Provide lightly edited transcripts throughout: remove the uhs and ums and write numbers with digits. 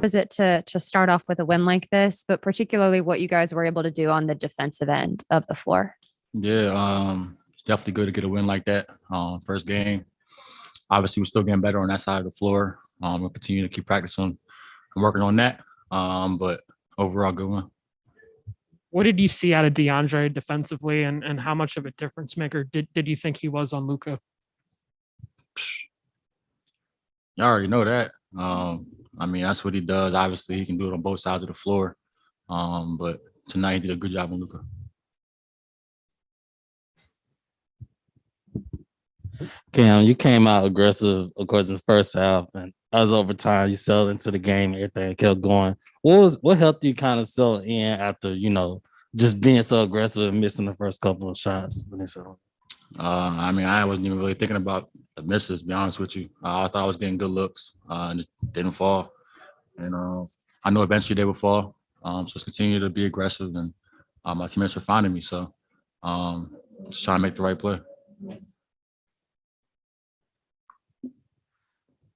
Was it to start off with a win like this, but particularly what you guys were able to do on the defensive end of the floor? Yeah, it's definitely good to get a win like that. First game. Obviously, we're still getting better on that side of the floor. We'll continue to keep practicing and working on that. But overall, good one. What did you see out of DeAndre defensively, and how much of a difference maker did you think he was on Luka? You already know that. I mean, that's what he does. Obviously, he can do it on both sides of the floor. But tonight he did a good job on Luka. Cam, you came out aggressive, of course, in the first half, and as overtime, you settled into the game, everything kept going. What helped you kind of settle in after, just being so aggressive and missing the first couple of shots? I mean, I wasn't even really thinking about the misses, to be honest with you. I thought I was getting good looks and just didn't fall. And I know eventually they would fall. So just continue to be aggressive, and my teammates are finding me. So just trying to make the right play.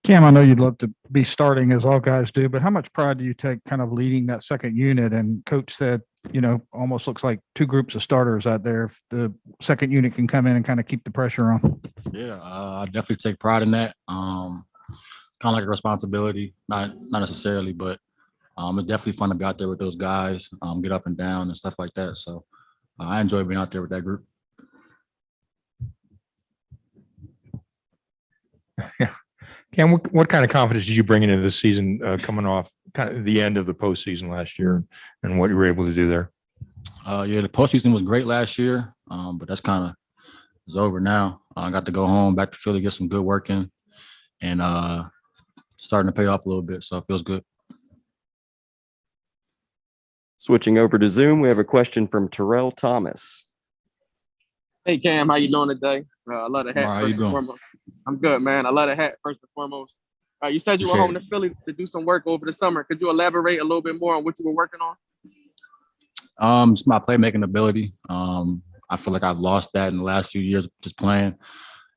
Cam, I know you'd love to be starting as all guys do, but how much pride do you take kind of leading that second unit? And coach said, almost looks like two groups of starters out there. If the second unit can come in and kind of keep the pressure on. Yeah, I definitely take pride in that. Kind of like a responsibility, not necessarily, but it's definitely fun to be out there with those guys, get up and down and stuff like that. So I enjoy being out there with that group. Yeah. Cam, what kind of confidence did you bring into this season coming off kind of the end of the postseason last year and what you were able to do there? Yeah, the postseason was great last year, but that's kind of is over now. I got to go home, back to Philly, get some good work in, and starting to pay off a little bit, so it feels good. Switching over to Zoom, we have a question from Terrell Thomas. Hey, Cam, how you doing today? I love the hat. How you doing? I'm good, man. I love the hat, first and foremost. You said you were home to Philly to do some work over the summer. Could you elaborate a little bit more on what you were working on? Just my playmaking ability. I feel like I've lost that in the last few years just playing.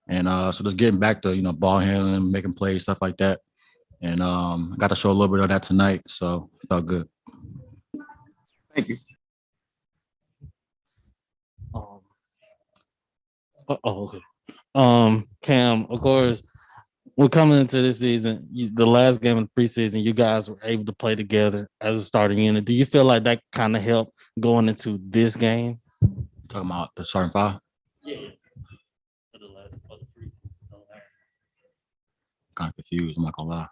And so just getting back to, ball handling, making plays, stuff like that. And I got to show a little bit of that tonight, so it felt good. Thank you. Okay. Cam, of course, we're coming into this season. The last game of the preseason, you guys were able to play together as a starting unit. Do you feel like that kind of helped going into this game? Talking about the starting five? Yeah. For the preseason. Kind of confused, I'm not gonna lie.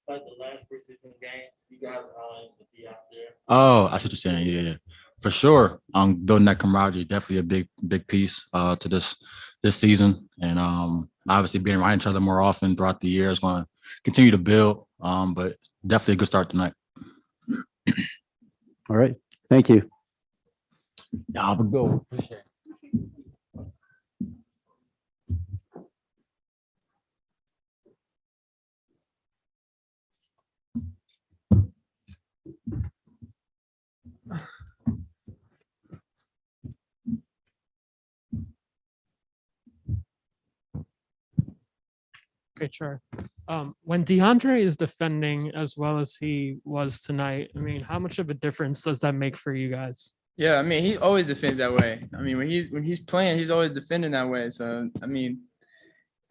Like the last preseason game, you guys are all able to be out there. Oh, I see what you're saying. Yeah. For sure. Building that camaraderie, definitely a big piece to this season. And obviously being around each other more often throughout the year is going to continue to build. But definitely a good start tonight. All right. Thank you. Yeah, have a good one. Appreciate it. Okay, sure. When DeAndre is defending as well as he was tonight, I mean, how much of a difference does that make for you guys? Yeah, I mean, he always defends that way. I mean, when he's playing, he's always defending that way. So, I mean,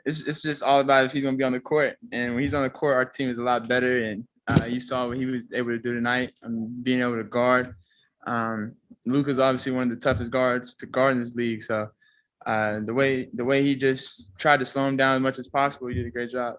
it's just all about if he's going to be on the court. And when he's on the court, our team is a lot better. And you saw what he was able to do tonight, being able to guard. Luka's obviously one of the toughest guards to guard in this league. So, the way he just tried to slow him down as much as possible, he did a great job.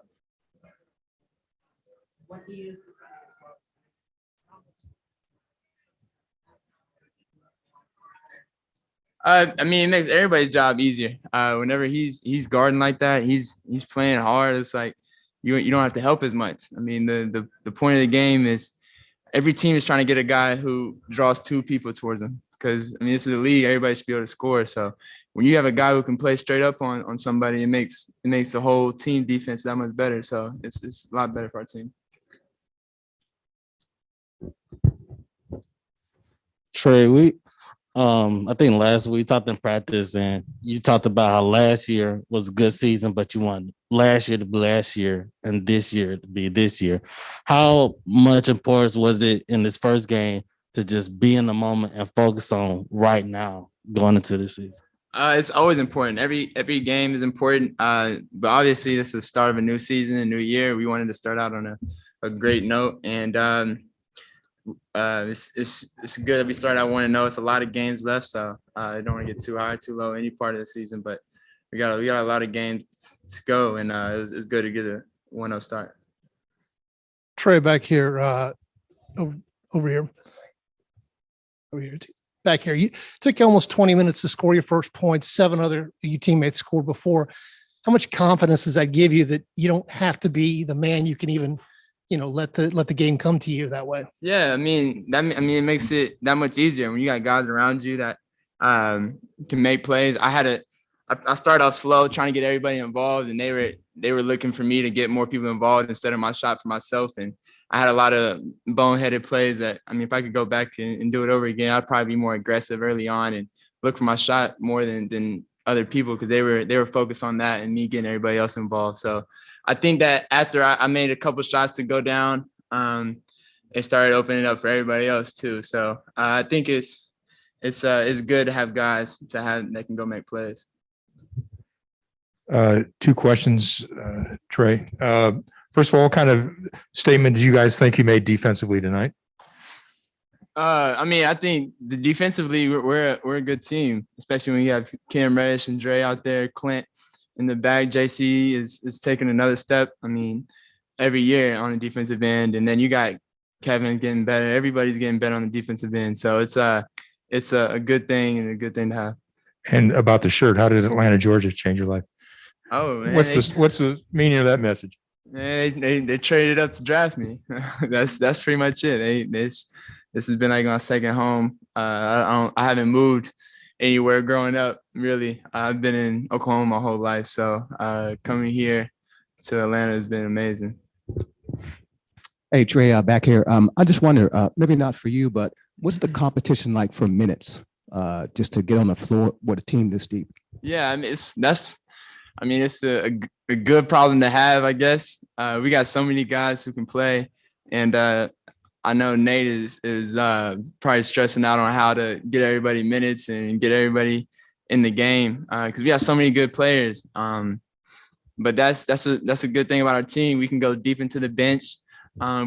I mean, it makes everybody's job easier. Whenever he's guarding like that, he's playing hard. It's like you don't have to help as much. I mean, the point of the game is every team is trying to get a guy who draws two people towards them. Because I mean, this is a league; everybody should be able to score. So when you have a guy who can play straight up on somebody, it makes the whole team defense that much better. So it's a lot better for our team. Trae, I think last week we talked in practice and you talked about how last year was a good season, but you want last year to be last year and this year to be this year. How much importance was it in this first game to just be in the moment and focus on right now going into this season? It's always important. Every game is important. But obviously this is the start of a new season, a new year. We wanted to start out on a great note. And it's good that we started out 1-0. It's a lot of games left, so I don't want to get too high, too low any part of the season. But we got a lot of games to go, and it's good to get a 1-0 start. Trae back here, over here. Back here. You took you almost 20 minutes to score your first points. 7 other of your teammates scored before. How much confidence does that give you that you don't have to be the man? You can even, let the game come to you that way? Yeah, it makes it that much easier when you got guys around you that can make plays. I started out slow trying to get everybody involved, and they were looking for me to get more people involved instead of my shot for myself. And I had a lot of boneheaded plays that, if I could go back and do it over again, I'd probably be more aggressive early on and look for my shot more than other people, because they were focused on that and me getting everybody else involved. So I think that after I made a couple shots to go down, it started opening up for everybody else too. So I think it's good to have guys that can go make plays. 2 questions, Trae. First of all, what kind of statement do you guys think you made defensively tonight? I think defensively we're a good team, especially when you have Cam Reddish and Trae out there, Clint in the back. JC is taking another step. Every year on the defensive end, and then you got Kevin getting better. Everybody's getting better on the defensive end, so it's a good thing and a good thing to have. And about the shirt, how did Atlanta, Georgia change your life? Oh man, what's the meaning of that message? They traded up to draft me. That's pretty much it. This has been like my second home. I haven't moved anywhere growing up, really. I've been in Oklahoma my whole life, so coming here to Atlanta has been amazing. Hey Trae, back here. I just wonder, maybe not for you, but what's the competition like for minutes, just to get on the floor with a team this deep? Yeah, it's a good problem to have, I guess. We got so many guys who can play, and I know Nate is probably stressing out on how to get everybody minutes and get everybody in the game, because we have so many good players. But that's a good thing about our team. We can go deep into the bench.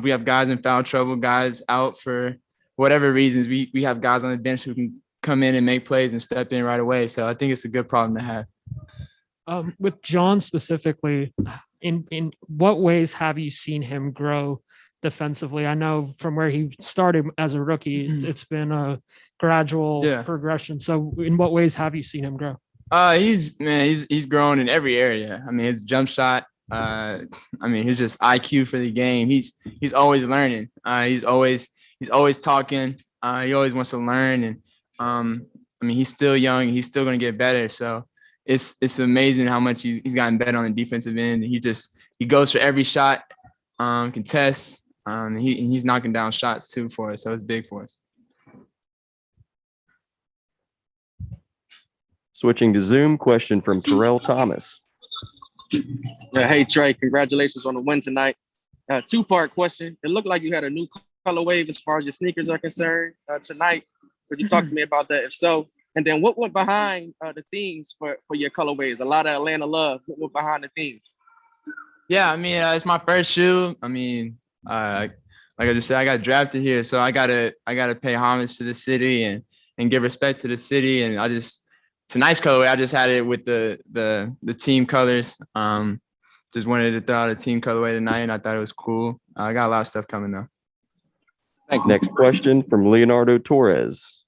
We have guys in foul trouble, guys out for whatever reasons. We have guys on the bench who can come in and make plays and step in right away. So I think it's a good problem to have. With John specifically, in what ways have you seen him grow defensively? I know from where he started as a rookie, it's been a gradual progression. So in what ways have you seen him grow? He's grown in every area. His jump shot. His just IQ for the game. He's always learning. He's always talking. He always wants to learn, and he's still young. He's still going to get better. So it's amazing how much he's gotten better on the defensive end. He goes for every shot, contests. He's knocking down shots too for us. So it's big for us. Switching to Zoom, question from Terrell Thomas. Hey, Trae, congratulations on the win tonight. 2-part question. It looked like you had a new color wave as far as your sneakers are concerned tonight. Could you talk to me about that, if so? And then what went behind the themes for your colorways? A lot of Atlanta love. What went behind the themes? Yeah, it's my first shoe. Like I just said, I got drafted here, so I gotta pay homage to the city and give respect to the city. And it's a nice colorway. I just had it with the team colors. Just wanted to throw out a team colorway tonight, and I thought it was cool. I got a lot of stuff coming though. Next question from Leonardo Torres.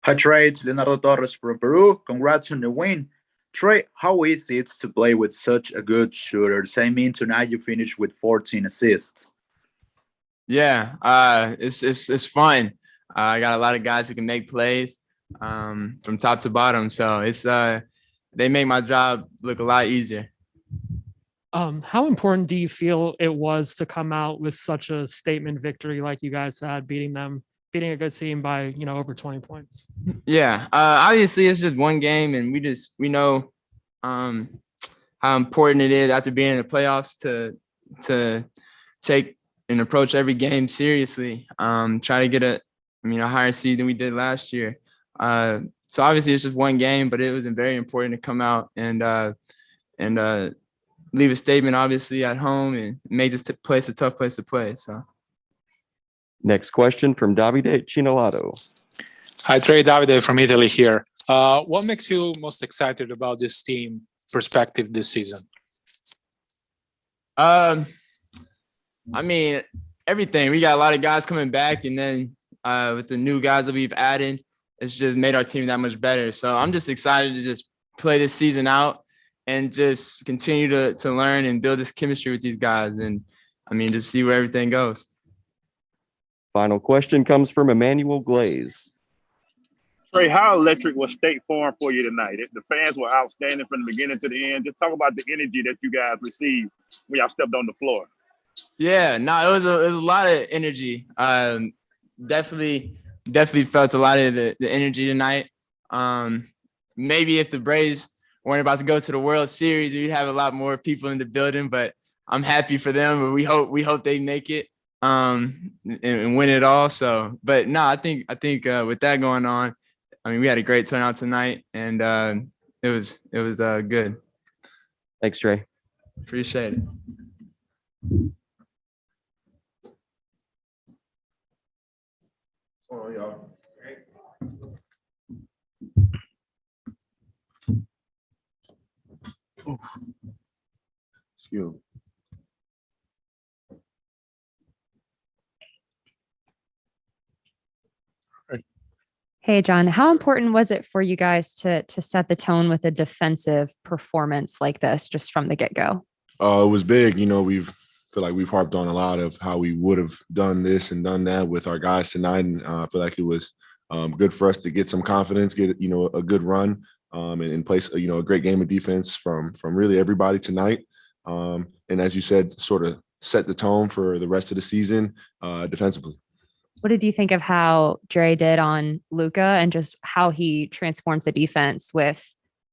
Hi, Trae. It's Leonardo Torres from Peru. Congrats on the win. Trae, how easy it's to play with such a good shooter? Tonight you finished with 14 assists. Yeah, it's fun. I got a lot of guys who can make plays from top to bottom. So they make my job look a lot easier. How important do you feel it was to come out with such a statement victory like you guys had, beating them beating a good team by, over 20 points. Yeah. Obviously it's just one game, and we know how important it is after being in the playoffs to take and approach every game seriously. Try to get a higher seed than we did last year. So obviously it's just one game, but it was very important to come out and leave a statement, obviously, at home and make this place a tough place to play. So. Next question from Davide Cinolato. Hi, Trae, Davide from Italy here. What makes you most excited about this team perspective this season? Everything. We got a lot of guys coming back, and then with the new guys that we've added, it's just made our team that much better. So I'm just excited to just play this season out and just continue to learn and build this chemistry with these guys, and just see where everything goes. Final question comes from Emmanuel Glaze. Trae, how electric was State Farm for you tonight? The fans were outstanding from the beginning to the end. Just talk about the energy that you guys received when y'all stepped on the floor. Yeah, no, it was a lot of energy. Definitely felt a lot of the energy tonight. Maybe if the Braves weren't about to go to the World Series, we'd have a lot more people in the building, but I'm happy for them. But we hope they make it and win it all. So, but no, I think with that going on, we had a great turnout tonight, and it was good. Thanks, Trae. Appreciate it. Oh, y'all. Excuse me. Hey, John, how important was it for you guys to set the tone with a defensive performance like this just from the get-go? It was big. We've feel like we've harped on a lot of how we would have done this and done that with our guys tonight, and I feel like it was good for us to get some confidence, get a good run, and place a great game of defense from really everybody tonight. And as you said, sort of set the tone for the rest of the season defensively. What did you think of how Trae did on Luka and just how he transforms the defense with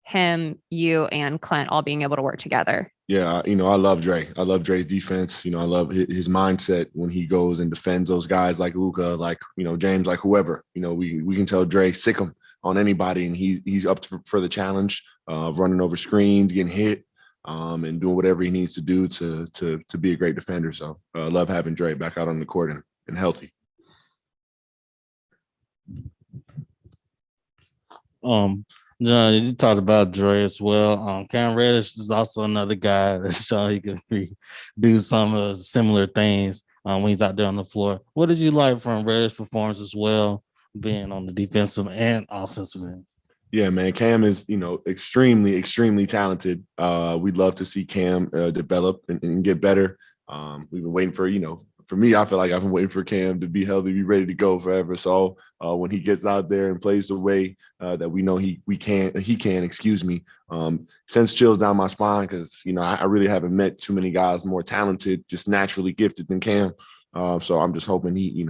him, you, and Clint all being able to work together? Yeah, I love Trae. I love Trae's defense. I love his mindset when he goes and defends those guys like Luka, like, James, like whoever. We can tell Trae sick him on anybody, and he's up for the challenge of running over screens, getting hit, and doing whatever he needs to do to be a great defender. So I love having Trae back out on the court and healthy. John, you talked about Trae as well. Cam Reddish is also another guy that's shown he can do some of similar things when he's out there on the floor. What did you like from Reddish's performance as well, being on the defensive and offensive end? Yeah, man, Cam is, extremely, extremely talented. We'd love to see Cam develop and get better. We've been waiting for me, I feel like I've been waiting for Cam to be healthy, be ready to go forever. So when he gets out there and plays the way that we know he can, sends chills down my spine because, I really haven't met too many guys more talented, just naturally gifted than Cam. So I'm just hoping he,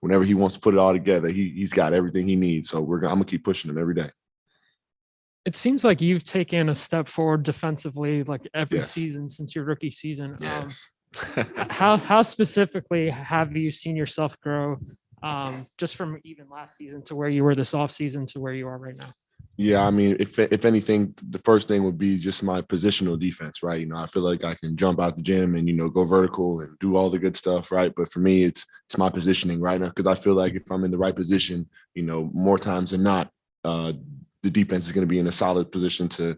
whenever he wants to put it all together, he's got everything he needs. So I'm going to keep pushing him every day. It seems like you've taken a step forward defensively, like every Yes. season since your rookie season. Yes. How specifically have you seen yourself grow just from even last season to where you were this offseason to where you are right now? Yeah, if anything, the first thing would be just my positional defense, right? I feel like I can jump out the gym and, go vertical and do all the good stuff, right? But for me, it's my positioning right now because I feel like if I'm in the right position, more times than not, the defense is going to be in a solid position to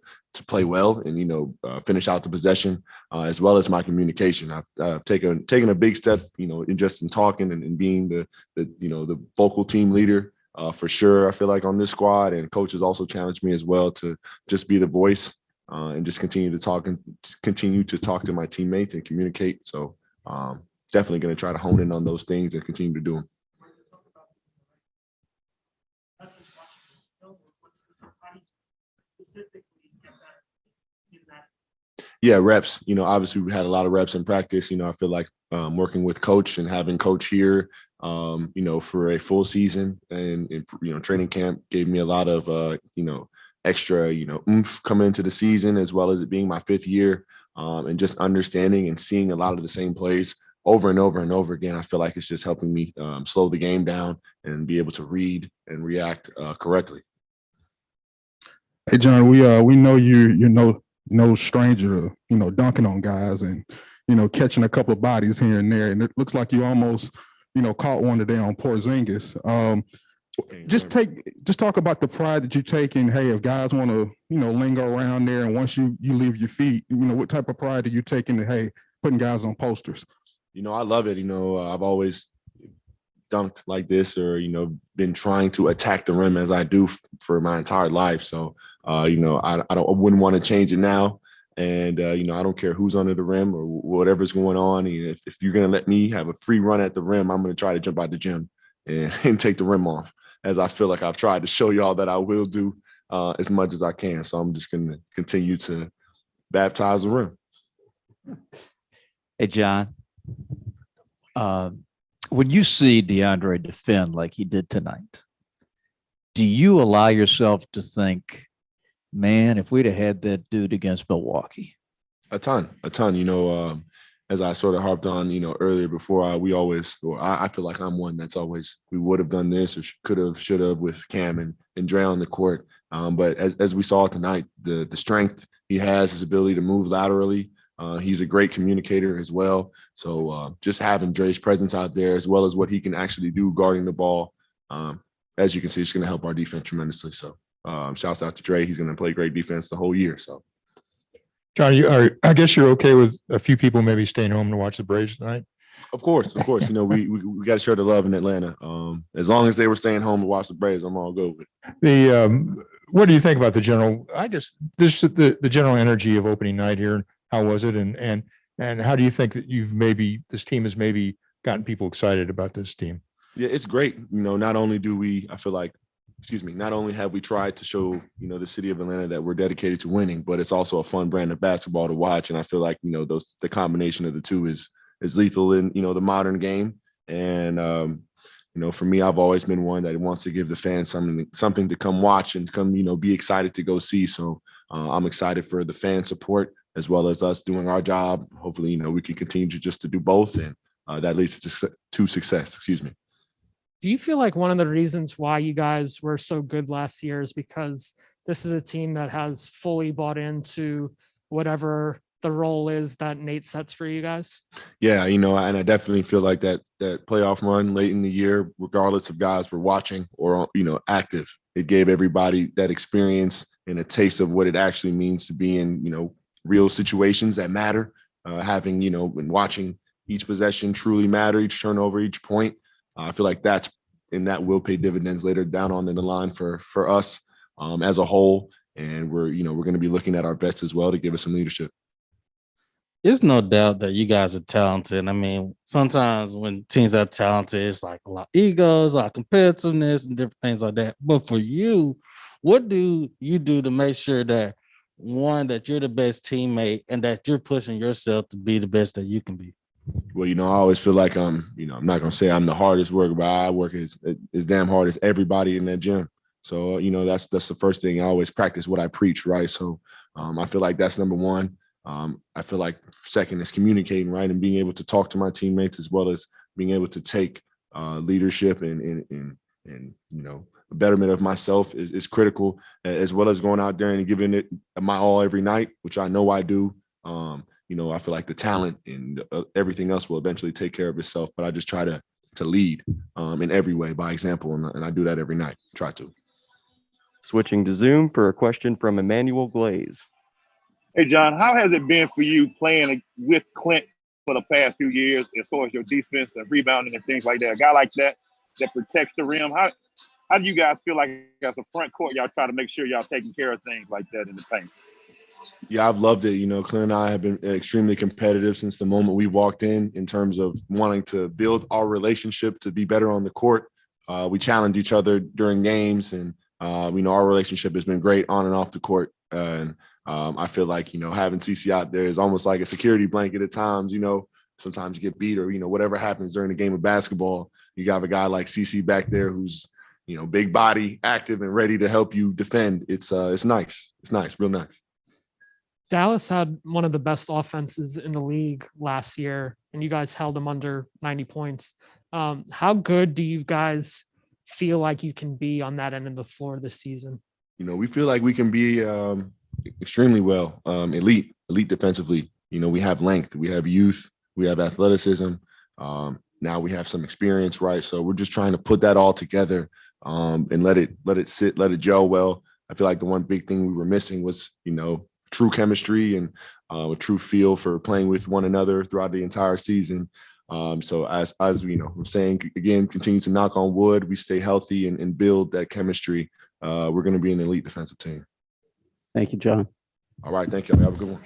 play well and finish out the possession, as well as my communication. I've taken a big step, in talking and being the vocal team leader for sure. I feel like on this squad, and coaches also challenged me as well to just be the voice and just continue to talk to my teammates and communicate. So definitely going to try to hone in on those things and continue to do them. Yeah, reps. Obviously we had a lot of reps in practice. I feel like working with coach and having coach here, for a full season and training camp gave me a lot of, extra, oomph coming into the season, as well as it being my 5th year and just understanding and seeing a lot of the same plays over and over and over again. I feel like it's just helping me slow the game down and be able to read and react correctly. Hey, John, we know you're no stranger to, dunking on guys and, catching a couple of bodies here and there. And it looks like you almost, caught one today on Porzingis. Just talk about the pride that you take in, hey, if guys want to, linger around there and once you leave your feet, what type of pride do you take in, hey, putting guys on posters? I love it. I've always dunked like this or, been trying to attack the rim as I do for my entire life. So, I wouldn't want to change it now. And, I don't care who's under the rim or whatever's going on. If you're going to let me have a free run at the rim, I'm going to try to jump out the gym and take the rim off, as I feel like I've tried to show y'all that I will do as much as I can. So I'm just going to continue to baptize the rim. Hey, John, when you see DeAndre defend like he did tonight, do you allow yourself to think, man, if we'd have had that dude against Milwaukee? A ton. As I sort of harped on, earlier before, I feel like I'm one that's always, we would have done this or could have, should have with Cam and Dre on the court. But as we saw tonight, the strength he has, his ability to move laterally, he's a great communicator as well. So just having Dre's presence out there, as well as what he can actually do guarding the ball, as you can see, it's going to help our defense tremendously. So shouts out to Dre. He's going to play great defense the whole year. So, John, I guess you're okay with a few people maybe staying home to watch the Braves tonight? Of course. We got to share the love in Atlanta. As long as they were staying home to watch the Braves, I'm all good with it. What do you think about the general? I guess the general energy of opening night here. How was it, and how do you think that this team has maybe gotten people excited about this team? Yeah, it's great. Not only have we tried to show, the city of Atlanta that we're dedicated to winning, but it's also a fun brand of basketball to watch. And I feel like, the combination of the two is lethal in, the modern game. And, for me, I've always been one that wants to give the fans something to come watch and come, be excited to go see. So I'm excited for the fan support as well as us doing our job. Hopefully, we can continue to do both. And that leads to success. Excuse me. Do you feel like one of the reasons why you guys were so good last year is because this is a team that has fully bought into whatever the role is that Nate sets for you guys? Yeah, and I definitely feel like that playoff run late in the year, regardless of guys were watching or, active, it gave everybody that experience and a taste of what it actually means to be in, real situations that matter, having, and watching each possession truly matter, each turnover, each point. I feel like that will pay dividends later down on the line for us as a whole. And we're going to be looking at our best as well to give us some leadership. There's no doubt that you guys are talented. I mean, sometimes when teams are talented, it's like a lot of egos, a lot of competitiveness and different things like that. But for you, what do you do to make sure that, one, that you're the best teammate and that you're pushing yourself to be the best that you can be? Well, I always feel like I'm not going to say I'm the hardest worker, but I work as damn hard as everybody in that gym. So, that's the first thing. I always practice what I preach, right? So I feel like that's number one. I feel like second is communicating, right? And being able to talk to my teammates as well as being able to take leadership and a betterment of myself is critical, as well as going out there and giving it my all every night, which I know I do. I feel like the talent and everything else will eventually take care of itself, but I just try to lead in every way by example. And I do that every night. Try to. Switching to Zoom for a question from Emmanuel Glaze. Hey, John, how has it been for you playing with Clint for the past few years as far as your defense and rebounding and things like that? A guy like that protects the rim. How do you guys feel like as a front court, y'all try to make sure y'all taking care of things like that in the paint? Yeah, I've loved it. Clint and I have been extremely competitive since the moment we walked in terms of wanting to build our relationship to be better on the court. We challenge each other during games, and our relationship has been great on and off the court. And I feel like, you know, having CC out there is almost like a security blanket at times. You know, sometimes you get beat or, you know, whatever happens during the game of basketball, you got a guy like CC back there who's, you know, big body, active and ready to help you defend. It's nice. It's nice, real nice. Dallas had one of the best offenses in the league last year, and you guys held them under 90 points. How good do you guys feel like you can be on that end of the floor this season? You know, we feel like we can be extremely well, elite defensively. You know, we have length, we have youth, we have athleticism. Now we have some experience, right? So we're just trying to put that all together and let it sit, let it gel well. I feel like the one big thing we were missing was, you know, true chemistry and a true feel for playing with one another throughout the entire season. So as you know, I'm saying again, continue to knock on wood, we stay healthy and build that chemistry. We're going to be an elite defensive team. Thank you, John. All right. Thank you. Have a good one.